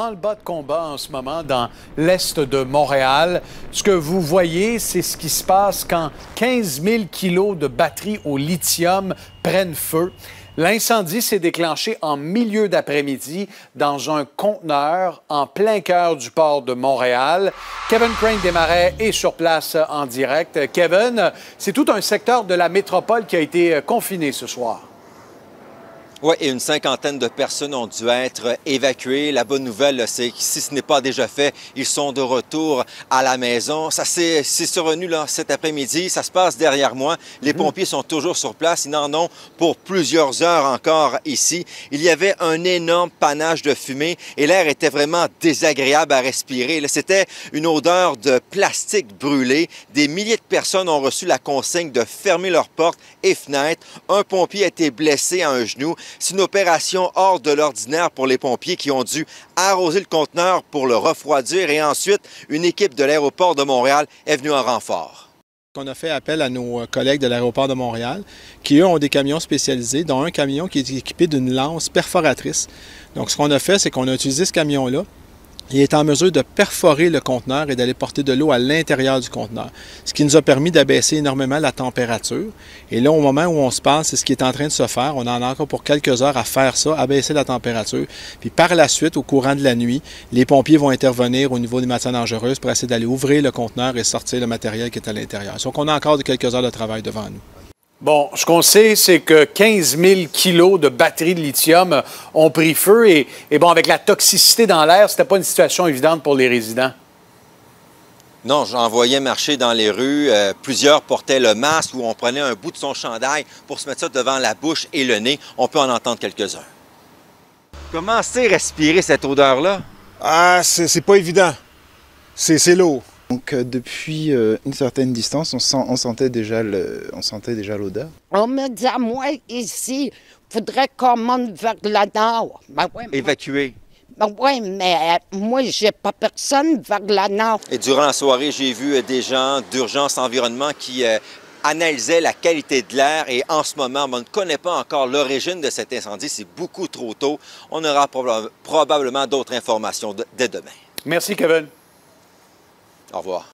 branle-bas de combat en ce moment dans l'est de Montréal. Ce que vous voyez, c'est ce qui se passe quand 15 000 kilos de batteries au lithium prennent feu. L'incendie s'est déclenché en milieu d'après-midi dans un conteneur en plein cœur du port de Montréal. Kevin Crane Desmarais est sur place en direct. Kevin, c'est tout un secteur de la métropole qui a été confiné ce soir. Oui, et une cinquantaine de personnes ont dû être évacuées. La bonne nouvelle, c'est que si ce n'est pas déjà fait, ils sont de retour à la maison. Ça c'est survenu là, cet après-midi. Ça se passe derrière moi. Les pompiers sont toujours sur place. Ils en ont pour plusieurs heures encore ici. Il y avait un énorme panache de fumée et l'air était vraiment désagréable à respirer. C'était une odeur de plastique brûlé. Des milliers de personnes ont reçu la consigne de fermer leurs portes et fenêtres. Un pompier a été blessé à un genou. C'est une opération hors de l'ordinaire pour les pompiers qui ont dû arroser le conteneur pour le refroidir et ensuite, une équipe de l'aéroport de Montréal est venue en renfort. On a fait appel à nos collègues de l'aéroport de Montréal qui, eux, ont des camions spécialisés, dont un camion qui est équipé d'une lance perforatrice. Donc, ce qu'on a fait, c'est qu'on a utilisé ce camion-là. Il est en mesure de perforer le conteneur et d'aller porter de l'eau à l'intérieur du conteneur, ce qui nous a permis d'abaisser énormément la température. Et là, au moment où on se parle, c'est ce qui est en train de se faire. On en a encore pour quelques heures à faire ça, abaisser la température. Puis par la suite, au courant de la nuit, les pompiers vont intervenir au niveau des matières dangereuses pour essayer d'aller ouvrir le conteneur et sortir le matériel qui est à l'intérieur. Donc, on a encore quelques heures de travail devant nous. Bon, ce qu'on sait, c'est que 15 000 kilos de batteries de lithium ont pris feu et bon, avec la toxicité dans l'air, c'était pas une situation évidente pour les résidents. Non, j'en voyais marcher dans les rues. Plusieurs portaient le masque ou on prenait un bout de son chandail pour se mettre ça devant la bouche et le nez. On peut en entendre quelques-uns. Comment c'est respirer cette odeur-là? Ah, c'est pas évident. C'est lourd. Donc depuis une certaine distance, on sentait déjà l'odeur. On me dit à moi ici, il faudrait qu'on monte vers le nord. Ben oui, Évacuer. Ben oui, mais moi, j'ai pas personne vers le nord. Et durant la soirée, j'ai vu des gens d'Urgence Environnement qui analysaient la qualité de l'air et en ce moment, on ne connaît pas encore l'origine de cet incendie. C'est beaucoup trop tôt. On aura probablement d'autres informations dès demain. Merci, Kevin. Au revoir.